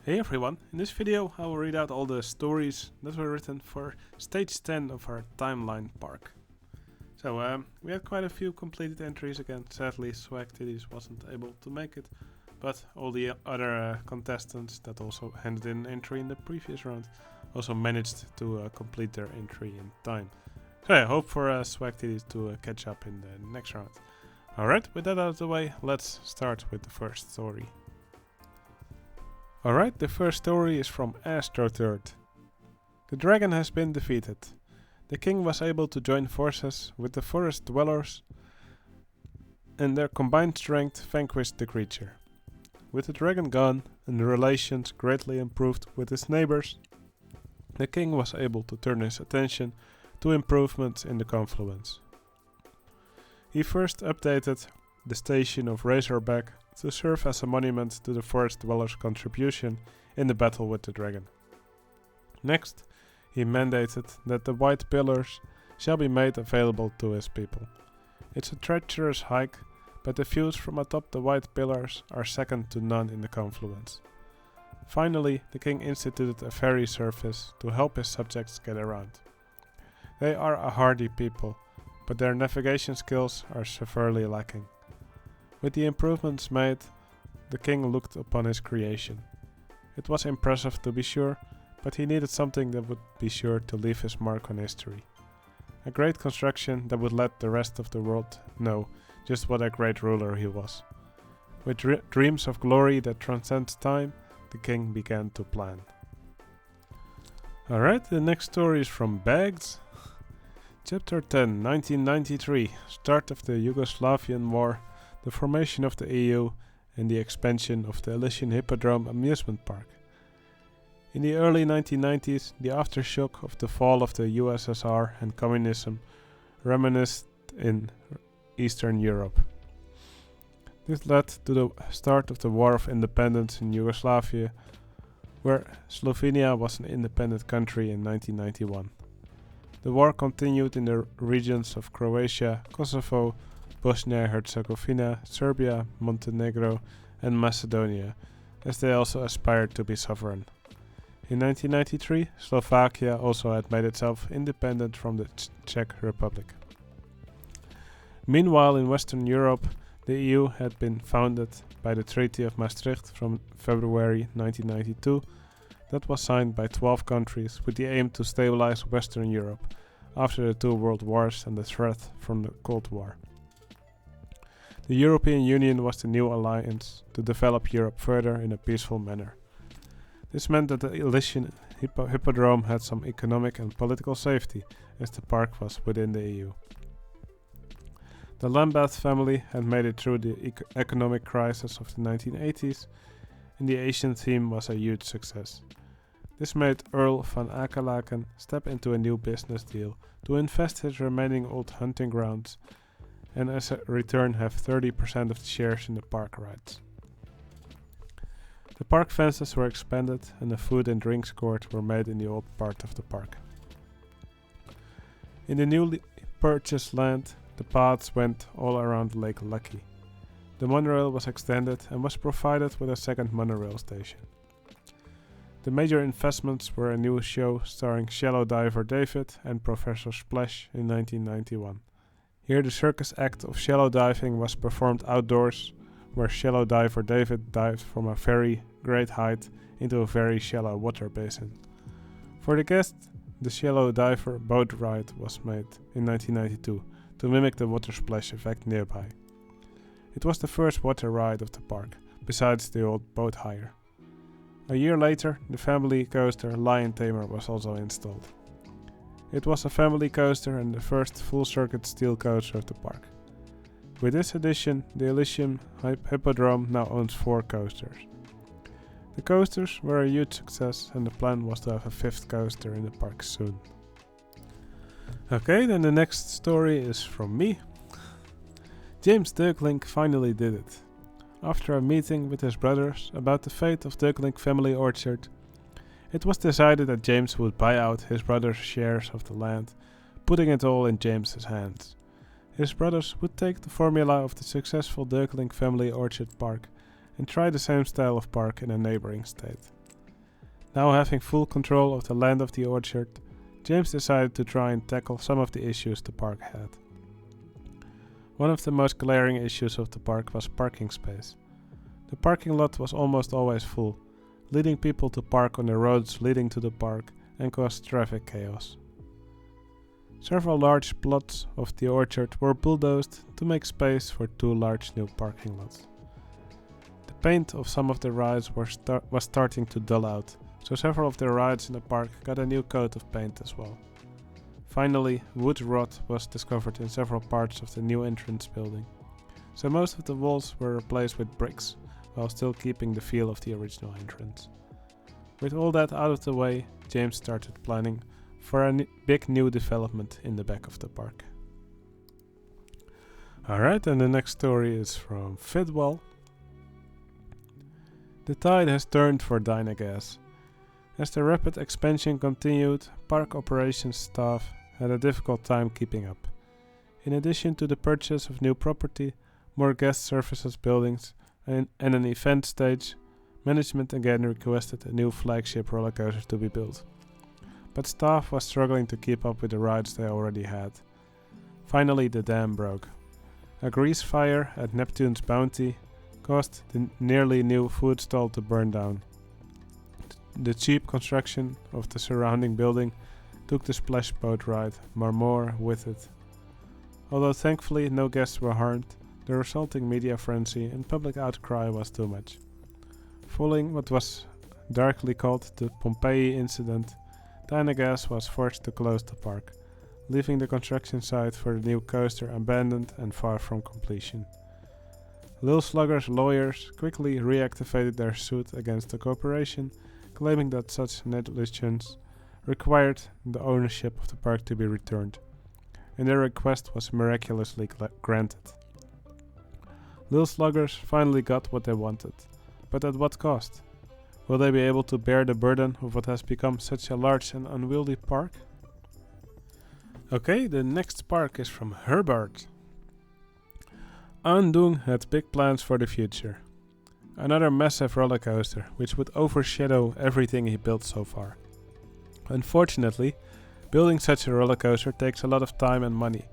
Hey everyone, in this video I will read out all the stories that were written for stage 10 of our Timeline Park. So we had quite a few completed entries again. Sadly Swag wasn't able to make it, but all the other contestants that also handed in an entry in the previous round also managed to complete their entry in time. So I hope for Swag to catch up in the next round. Alright, with that out of the way, let's start with the first story. Alright, the first story is from Astro III. The dragon has been defeated. The king was able to join forces with the forest dwellers, and their combined strength vanquished the creature. With the dragon gone and the relations greatly improved with his neighbors, the king was able to turn his attention to improvements in the confluence. He first updated the station of Razorback to serve as a monument to the forest dwellers' contribution in the battle with the dragon. Next, he mandated that the white pillars shall be made available to his people. It's a treacherous hike, but the views from atop the white pillars are second to none in the confluence. Finally, the king instituted a ferry service to help his subjects get around. They are a hardy people, but their navigation skills are severely lacking. With the improvements made, the king looked upon his creation. It was impressive to be sure, but he needed something that would be sure to leave his mark on history. A great construction that would let the rest of the world know just what a great ruler he was. With dreams of glory that transcend time, the king began to plan. Alright, the next story is from Bags. Chapter 10, 1993, start of the Yugoslavian War, the formation of the EU, and the expansion of the Elysian Hippodrome amusement park. In the early 1990s, the aftershock of the fall of the USSR and communism reminisced in Eastern Europe. This led to the start of the War of Independence in Yugoslavia, where Slovenia was an independent country in 1991. The war continued in the regions of Croatia, Kosovo, Bosnia-Herzegovina, Serbia, Montenegro, and Macedonia, as they also aspired to be sovereign. In 1993, Slovakia also had made itself independent from the Czech Republic. Meanwhile, in Western Europe, the EU had been founded by the Treaty of Maastricht from February 1992, that was signed by 12 countries with the aim to stabilize Western Europe after the two world wars and the threat from the Cold War. The European Union was the new alliance to develop Europe further in a peaceful manner. This meant that the Elysian Hippodrome had some economic and political safety, as the park was within the EU. The Lambeth family had made it through the economic crisis of the 1980s, and the Asian theme was a huge success. This made Earl van Akelaken step into a new business deal to invest his remaining old hunting grounds and as a return have 30% of the shares in the park rights. The park fences were expanded and a food and drinks court were made in the old part of the park. In the newly purchased land, the paths went all around Lake Lucky. The monorail was extended and was provided with a second monorail station. The major investments were a new show starring shallow diver David and Professor Splash in 1991. Here the circus act of shallow diving was performed outdoors, where shallow diver David dived from a very great height into a very shallow water basin. For the guests, the shallow diver boat ride was made in 1992 to mimic the water splash effect nearby. It was the first water ride of the park, besides the old boat hire. A year later, the family coaster Lion Tamer was also installed. It was a family coaster and the first full-circuit steel coaster of the park. With this addition, the Elysian Hippodrome now owns 4 coasters. The coasters were a huge success and the plan was to have a 5th coaster in the park soon. Okay, then the next story is from me. James Ducklink finally did it. After a meeting with his brothers about the fate of Ducklink Family Orchard, it was decided that James would buy out his brothers' shares of the land, putting it all in James's hands. His brothers would take the formula of the successful Ducklink Family Orchard Park and try the same style of park in a neighboring state. Now having full control of the land of the orchard, James decided to try and tackle some of the issues the park had. One of the most glaring issues of the park was parking space. The parking lot was almost always full, leading people to park on the roads leading to the park and cause traffic chaos. Several large plots of the orchard were bulldozed to make space for 2 large new parking lots. The paint of some of the rides was starting to dull out, so several of the rides in the park got a new coat of paint as well. Finally, wood rot was discovered in several parts of the new entrance building, so most of the walls were replaced with bricks, while still keeping the feel of the original entrance. With all that out of the way, James started planning for a big new development in the back of the park. Alright, and the next story is from Fidwell. The tide has turned for Dynagas. As the rapid expansion continued, park operations staff had a difficult time keeping up. In addition to the purchase of new property, more guest services buildings, and an event stage, management again requested a new flagship roller coaster to be built. But staff was struggling to keep up with the rides they already had. Finally, the dam broke. A grease fire at Neptune's Bounty caused the nearly new food stall to burn down. The cheap construction of the surrounding building took the splash boat ride Marmor with it. Although thankfully no guests were harmed, the resulting media frenzy and public outcry was too much. Following what was darkly called the Pompeii incident, Dynagas was forced to close the park, leaving the construction site for the new coaster abandoned and far from completion. Lil Slugger's lawyers quickly reactivated their suit against the corporation, claiming that such negligence required the ownership of the park to be returned, and their request was miraculously granted. Lil Sluggers finally got what they wanted, but at what cost? Will they be able to bear the burden of what has become such a large and unwieldy park? Okay, the next park is from Herbert. Andung had big plans for the future. Another massive roller coaster, which would overshadow everything he built so far. Unfortunately, building such a roller coaster takes a lot of time and money,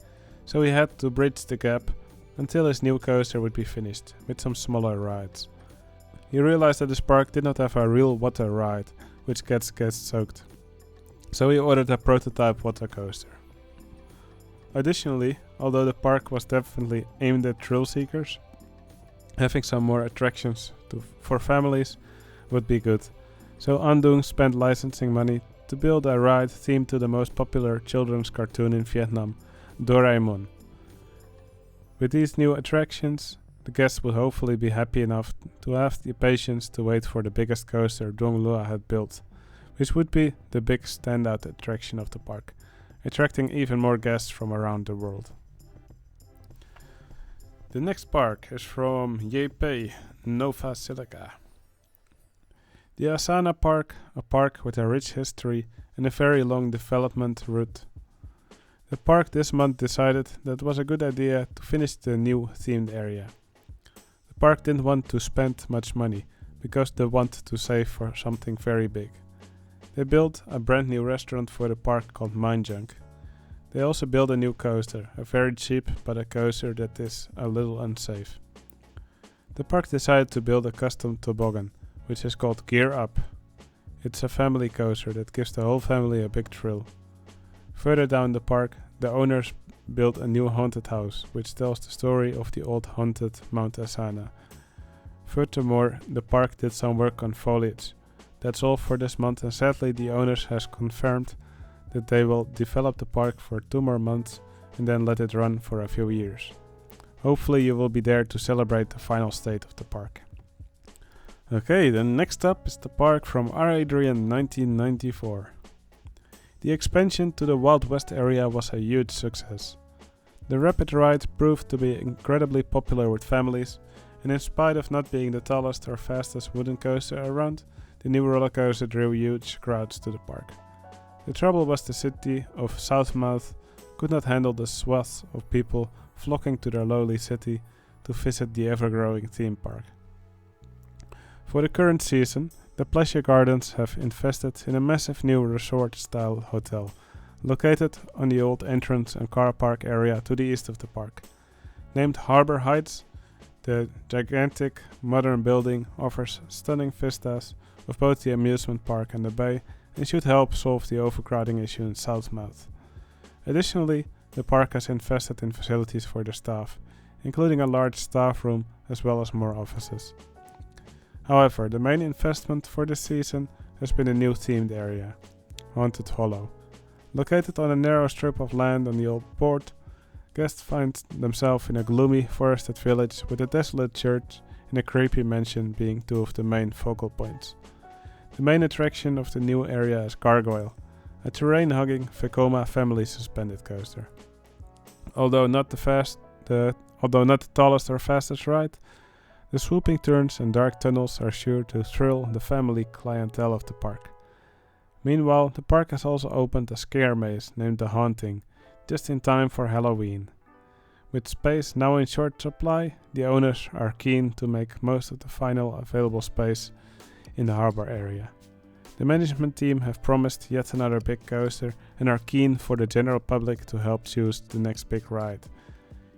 so he had to bridge the gap until his new coaster would be finished, with some smaller rides. He realized that his park did not have a real water ride, which gets guests soaked, so he ordered a prototype water coaster. Additionally, although the park was definitely aimed at thrill seekers, having some more attractions for families would be good, so Andung spent licensing money to build a ride themed to the most popular children's cartoon in Vietnam, Doraemon. With these new attractions, the guests would hopefully be happy enough to have the patience to wait for the biggest coaster Dong Lua had built, which would be the big standout attraction of the park, attracting even more guests from around the world. The next park is from Jepe, Nova Silica. The Asana Park, a park with a rich history and a very long development route. The park this month decided that it was a good idea to finish the new themed area. The park didn't want to spend much money because they wanted to save for something very big. They built a brand new restaurant for the park called Mind Junk. They also built a new coaster, a very cheap but a coaster that is a little unsafe. The park decided to build a custom toboggan, which is called Gear Up. It's a family coaster that gives the whole family a big thrill. Further down the park, the owners built a new haunted house, which tells the story of the old haunted Mount Asana. Furthermore, the park did some work on foliage. That's all for this month, and sadly the owners has confirmed that they will develop the park for 2 more months and then let it run for a few years. Hopefully you will be there to celebrate the final state of the park. Okay, then next up is the park from Adrian 1994. The expansion to the Wild West area was a huge success. The rapid ride proved to be incredibly popular with families, and in spite of not being the tallest or fastest wooden coaster around, the new roller coaster drew huge crowds to the park. The trouble was the city of Southmouth could not handle the swath of people flocking to their lowly city to visit the ever-growing theme park. For the current season, the Pleasure Gardens have invested in a massive new resort-style hotel, located on the old entrance and car park area to the east of the park. Named Harbor Heights, the gigantic modern building offers stunning vistas of both the amusement park and the bay and should help solve the overcrowding issue in Southmouth. Additionally, the park has invested in facilities for the staff, including a large staff room as well as more offices. However, the main investment for this season has been a new themed area, Haunted Hollow. Located on a narrow strip of land on the old port, guests find themselves in a gloomy, forested village with a desolate church and a creepy mansion being two of the main focal points. The main attraction of the new area is Gargoyle, a terrain-hugging Vekoma family suspended coaster. Although not the tallest or fastest ride, the swooping turns and dark tunnels are sure to thrill the family clientele of the park. Meanwhile, the park has also opened a scare maze named The Haunting, just in time for Halloween. With space now in short supply, the owners are keen to make most of the final available space in the harbor area. The management team have promised yet another big coaster and are keen for the general public to help choose the next big ride.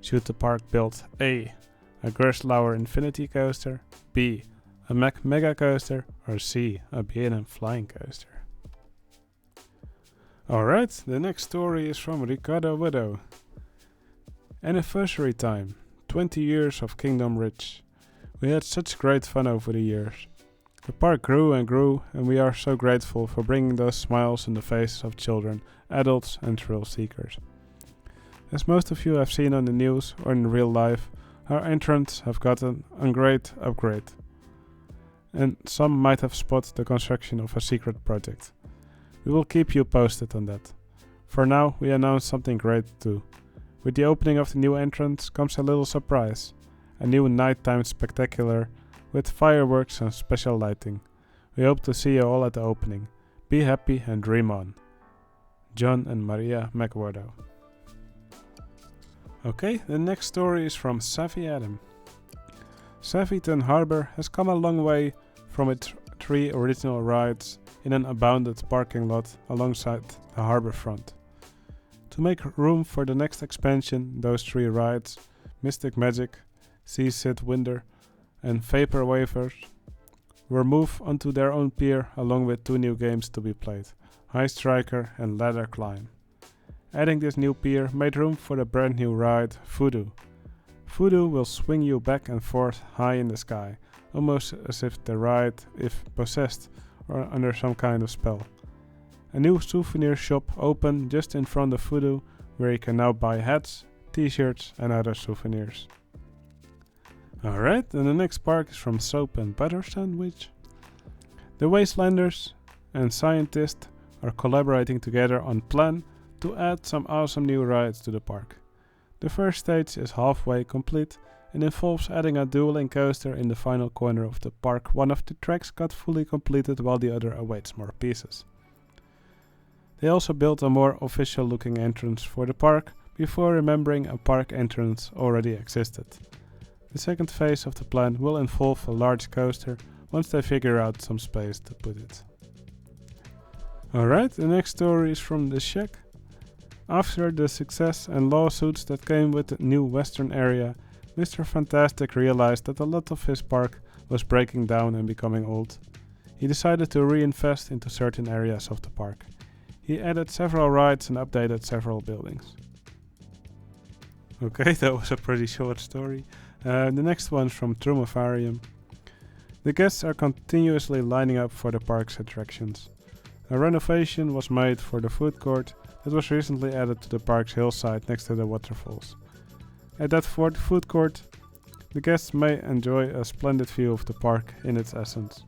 Should the park build A Gerstlauer Infinity Coaster, B a Mack Mega Coaster, or C a B&M Flying Coaster? Alright, the next story is from Ricardo Widow. Anniversary time, 20 years of Kingdom Ridge. We had such great fun over the years. The park grew, and we are so grateful for bringing those smiles in the faces of children, adults and thrill seekers. As most of you have seen on the news or in real life, our entrants have gotten a great upgrade. And some might have spotted the construction of a secret project. We will keep you posted on that. For now, we announce something great too. With the opening of the new entrance comes a little surprise. A new nighttime spectacular with fireworks and special lighting. We hope to see you all at the opening. Be happy and dream on. John and Maria McWardow. Okay, the next story is from Savvy Adam. Savvyton Harbor has come a long way from its 3 original rides in an abandoned parking lot alongside the harbor front. To make room for the next expansion, those 3 rides, Mystic Magic, Sea Sid Winder and Vapor Wavers, were moved onto their own pier along with 2 new games to be played, High Striker and Ladder Climb. Adding this new pier made room for the brand new ride Voodoo. Voodoo will swing you back and forth high in the sky, almost as if the ride is possessed or under some kind of spell. A new souvenir shop opened just in front of Voodoo, where you can now buy hats, t-shirts and other souvenirs. Alright, and the next park is from Soap and Butter Sandwich. The Wastelanders and scientists are collaborating together on plan to add some awesome new rides to the park. The first stage is halfway complete and involves adding a dueling coaster in the final corner of the park. One of the tracks got fully completed while the other awaits more pieces. They also built a more official looking entrance for the park before remembering a park entrance already existed. The second phase of the plan will involve a large coaster once they figure out some space to put it. Alright, the next story is from the Shek. After the success and lawsuits that came with the new western area, Mr. Fantastic realized that a lot of his park was breaking down and becoming old. He decided to reinvest into certain areas of the park. He added several rides and updated several buildings. Okay, that was a pretty short story. The next one's from Trumafarium. The guests are continuously lining up for the park's attractions. A renovation was made for the food court that was recently added to the park's hillside next to the waterfalls. At that food court, the guests may enjoy a splendid view of the park in its essence.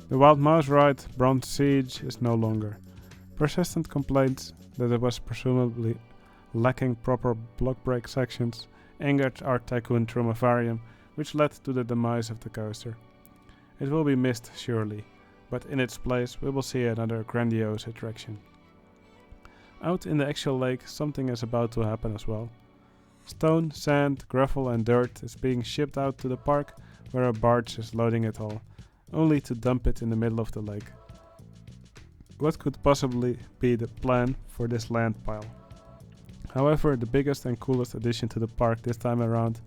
The Wild Mouse ride, Bronze Siege, is no longer. Persistent complaints that it was presumably lacking proper block break sections angered art tycoon Trumafarium, which led to the demise of the coaster. It will be missed surely, but in its place we will see another grandiose attraction. Out in the actual lake, something is about to happen as well. Stone, sand, gravel and dirt is being shipped out to the park, where a barge is loading it all. only to dump it in the middle of the lake. What could possibly be the plan for this land pile? However, the biggest and coolest addition to the park this time around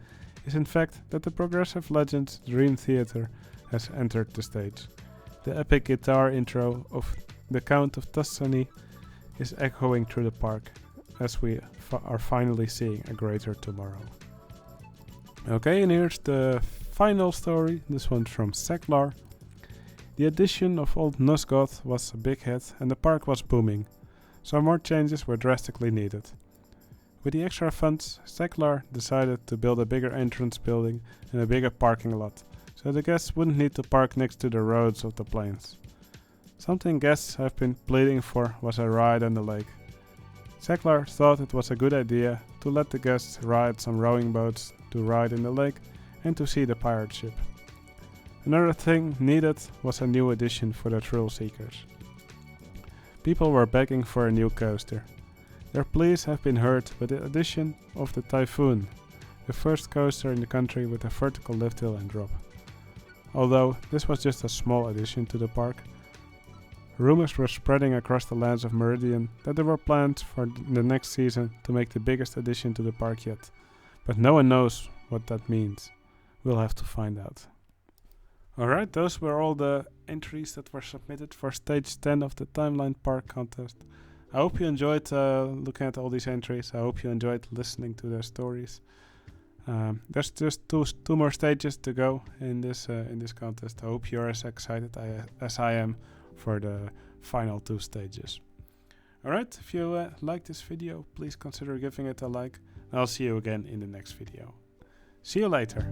is in fact that the progressive legend Dream Theater has entered the stage. The epic guitar intro of the Count of Tuscany is echoing through the park as we are finally seeing a greater tomorrow. Okay, and here's the final story, this one's from Seklar. The addition of Old Nosgoth was a big hit and the park was booming. Some more changes were drastically needed. With the extra funds, Seklar decided to build a bigger entrance building and a bigger parking lot, so the guests wouldn't need to park next to the roads of the plains. Something guests have been pleading for was a ride on the lake. Seklar thought it was a good idea to let the guests ride some rowing boats to ride in the lake and to see the pirate ship. Another thing needed was a new addition for the thrill seekers. People were begging for a new coaster. Their pleas have been heard with the addition of the Typhoon, the first coaster in the country with a vertical lift hill and drop. Although this was just a small addition to the park, rumors were spreading across the lands of Meridian that there were plans for the next season to make the biggest addition to the park yet. But no one knows what that means. We'll have to find out. Alright, those were all the entries that were submitted for stage 10 of the Timeline Park Contest. I hope you enjoyed looking at all these entries. I hope you enjoyed listening to their stories. There's just two more stages to go in this contest. I hope you're as excited as I am for the final 2 stages. Alright, if you like this video, please consider giving it a like. And I'll see you again in the next video. See you later.